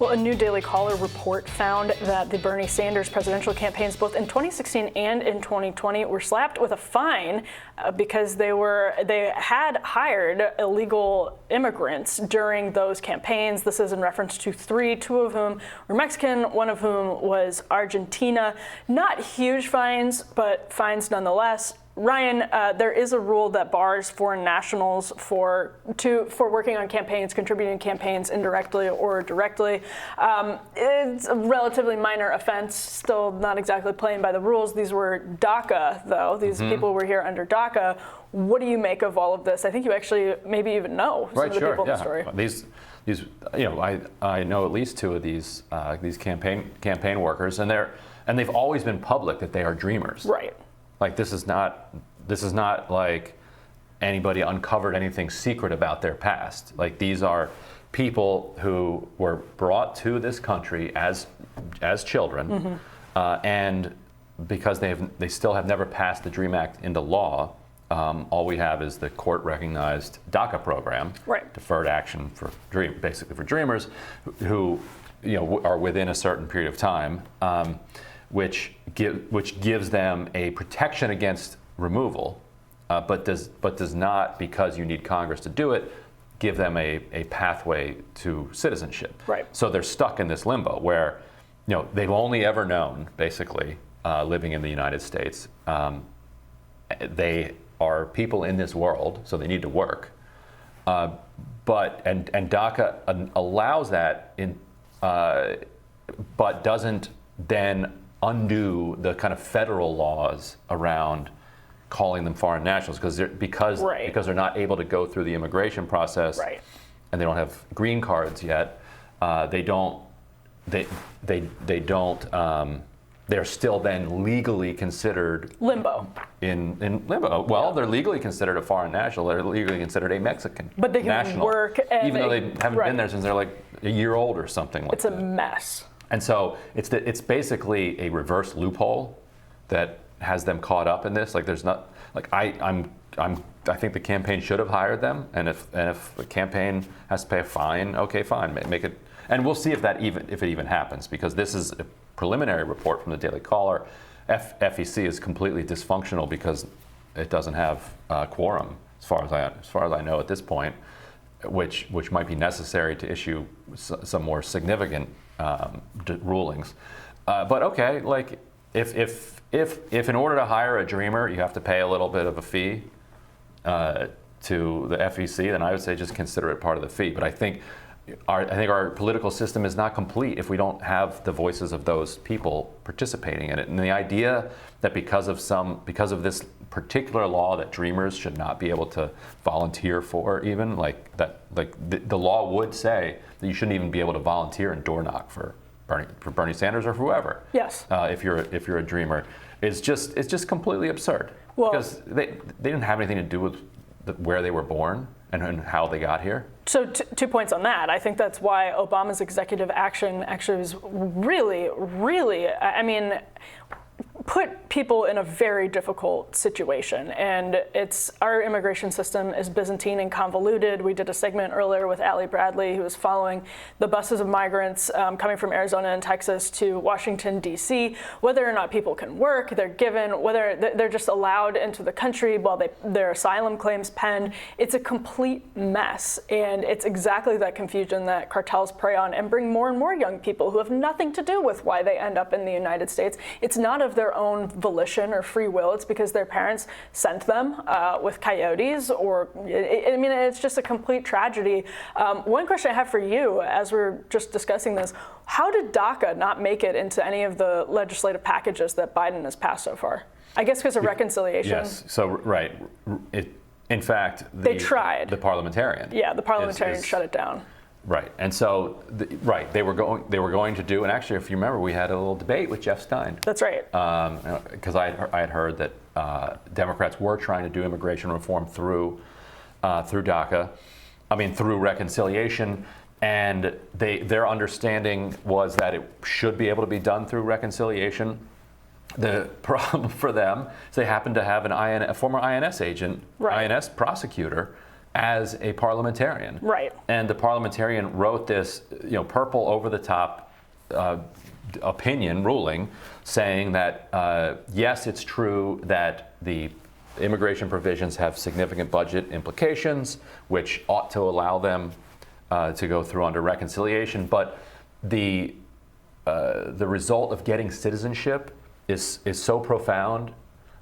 Well, a new Daily Caller report found that the Bernie Sanders presidential campaigns, both in 2016 and in 2020, were slapped with a fine because they had hired illegal immigrants during those campaigns. This is in reference to three, two of whom were Mexican, one of whom was Argentina. Not huge fines, but fines nonetheless. Ryan, there is a rule that bars foreign nationals for working on campaigns, contributing to campaigns indirectly or directly. It's a relatively minor offense, still not exactly playing by the rules. These were DACA, though. These people were here under DACA. What do you make of all of this? I think you actually maybe even know some of the people in the story. These, I know at least two of these campaign workers, and they've always been public that they are dreamers. Right. Like this is not like anybody uncovered anything secret about their past. Like these are people who were brought to this country as children, and because they still have never passed the DREAM Act into law, all we have is the court-recognized DACA program, right. Deferred Action for basically for dreamers, who are within a certain period of time. Which gives them a protection against removal, but does not, because you need Congress to do it, give them a pathway to citizenship. Right. So they're stuck in this limbo where they've only ever known, basically, living in the United States. They are people in this world, so they need to work. And DACA allows that but doesn't then undo the kind of federal laws around calling them foreign nationals because they're not able to go through the immigration process, right. And they don't have green cards yet. They're still then legally considered limbo. In limbo. Well, they're legally considered a foreign national. They're legally considered a Mexican but they can national, work, even though they haven't been there since they're like a year old or something like that. It's a mess. And so it's basically a reverse loophole that has them caught up in this. Like there's not like I think the campaign should have hired them, and if the campaign has to pay a fine, okay, fine, make it. And we'll see if it even happens, because this is a preliminary report from the Daily Caller. FEC is completely dysfunctional because it doesn't have quorum, as far as I know at this point, which might be necessary to issue some more significant rulings. But okay, like if in order to hire a dreamer you have to pay a little bit of a fee to the FEC, then I would say just consider it part of the fee. But I think our political system is not complete if we don't have the voices of those people participating in it. And the idea that because of this particular law that dreamers should not be able to volunteer for, even the law would say that you shouldn't even be able to volunteer and door knock for Bernie Sanders or whoever. Yes. If you're a dreamer, it's just completely absurd. Well, because they didn't have anything to do with where they were born and how they got here. So 2 points on that. I think that's why Obama's executive action actually was really, really, put people in a very difficult situation. And our immigration system is Byzantine and convoluted. We did a segment earlier with Allie Bradley, who was following the buses of migrants coming from Arizona and Texas to Washington, D.C. Whether or not people can work, they're given, whether they're just allowed into the country while their asylum claims penned. It's a complete mess. And it's exactly that confusion that cartels prey on and bring more and more young people who have nothing to do with why they end up in the United States. It's not of their own volition or free will. It's because their parents sent them with coyotes, or it's just a complete tragedy. One question I have for you, as we're just discussing this, how did DACA not make it into any of the legislative packages that Biden has passed so far? I guess because of reconciliation. Yes. So right. In fact, they tried. The parliamentarian. Yeah, the parliamentarian shut it down. Right, and so they were going to do, and actually, if you remember, we had a little debate with Jeff Stein. That's right. Because I had heard that Democrats were trying to do immigration reform through DACA, through reconciliation, and their understanding was that it should be able to be done through reconciliation. The problem for them is they happen to have a former INS agent, right. INS prosecutor, as a parliamentarian. Right. And the parliamentarian wrote this, purple over-the-top opinion ruling saying that, yes, it's true that the immigration provisions have significant budget implications, which ought to allow them to go through under reconciliation, but the result of getting citizenship is so profound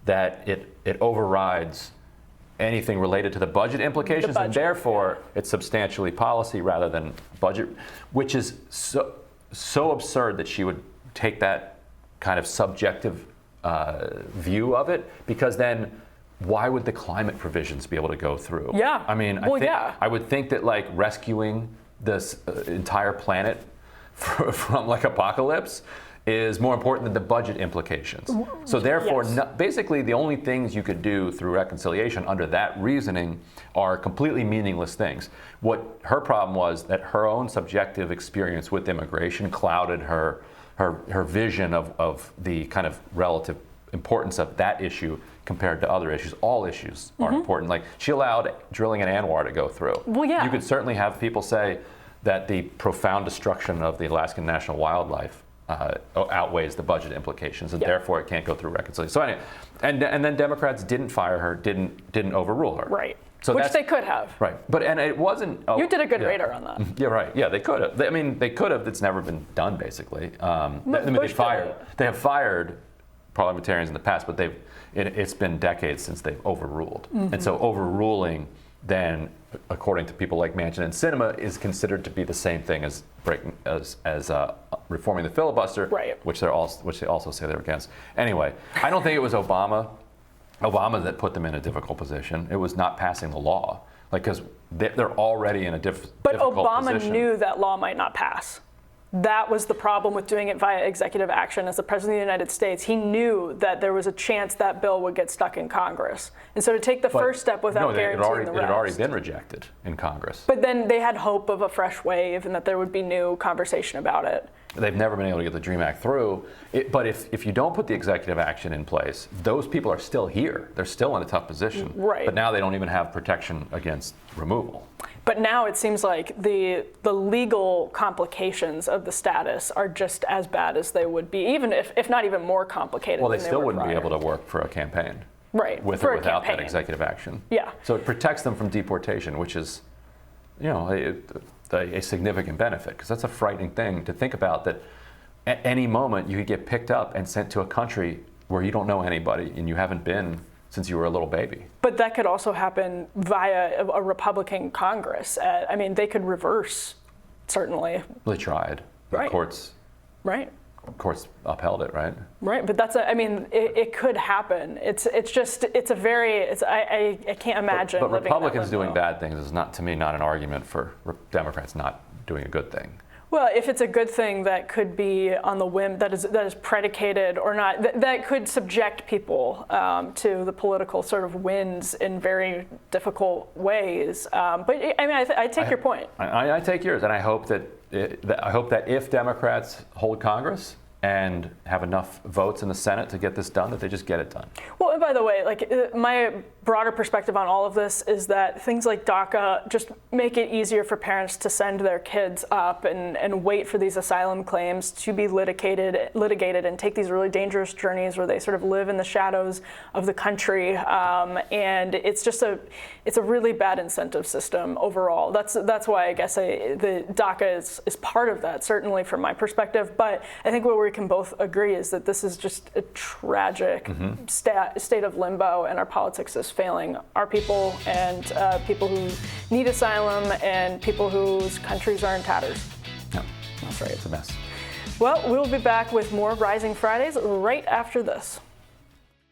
that it overrides anything related to the budget implications, and therefore it's substantially policy rather than budget, which is so absurd that she would take that kind of subjective view of it, because then why would the climate provisions be able to go through? Yeah. I mean, I would think that like rescuing this entire planet from like apocalypse is more important than the budget implications. So therefore, yes. Basically the only things you could do through reconciliation under that reasoning are completely meaningless things. What her problem was that her own subjective experience with immigration clouded her vision of the kind of relative importance of that issue compared to other issues. All issues are important. Like, she allowed drilling in Anwar to go through. Well, yeah. You could certainly have people say that the profound destruction of the Alaskan national wildlife outweighs the budget implications, and therefore it can't go through reconciliation. So anyway, and then Democrats didn't fire her, didn't overrule her. Right. So which they could have. Right. And it wasn't. You did a good radar on that. Yeah, right. Yeah, they could have. They could have. It's never been done, basically. They have fired parliamentarians in the past, but it's been decades since they've overruled. And so overruling, then, according to people like Manchin and Sinema, is considered to be the same thing as reforming the filibuster, right. which they also say they're against. Anyway, I don't think it was Obama that put them in a difficult position. It was not passing the law, because they're already in a difficult position. But Obama knew that law might not pass. That was the problem with doing it via executive action. As the President of the United States, he knew that there was a chance that bill would get stuck in Congress. And so to take the first step without guaranteeing the rest. It had already been rejected in Congress. But then they had hope of a fresh wave and that there would be new conversation about it. They've never been able to get the DREAM Act through. But if you don't put the executive action in place, those people are still here. They're still in a tough position. Right. But now they don't even have protection against removal. But now it seems like the legal complications of the status are just as bad as they would be, even if not even more complicated. Well, they still wouldn't be able to work for a campaign. Right. With or without that executive action. Yeah. So it protects them from deportation, which is, a significant benefit, because that's a frightening thing to think about, that at any moment you could get picked up and sent to a country where you don't know anybody and you haven't been since you were a little baby. But that could also happen via a Republican Congress. They could reverse, certainly. They tried. Right. Courts upheld it, right? Right, but it could happen. I can't imagine. But living Republicans doing bad things is not an argument for Democrats not doing a good thing. Well, if it's a good thing that could be on the whim, that is predicated or not, that could subject people to the political sort of winds in very difficult ways. But I take your point. I take yours, and I hope that if Democrats hold Congress and have enough votes in the Senate to get this done, that they just get it done. Well, and by the way, my broader perspective on all of this is that things like DACA just make it easier for parents to send their kids up and wait for these asylum claims to be litigated and take these really dangerous journeys where they sort of live in the shadows of the country. And it's a really bad incentive system overall. That's why I guess the DACA is part of that, certainly from my perspective. But I think what we can both agree is that this is just a tragic state of limbo, and our politics is failing our people and people who need asylum and people whose countries are in tatters. No, that's right. It's a mess. Well, we'll be back with more Rising Fridays right after this.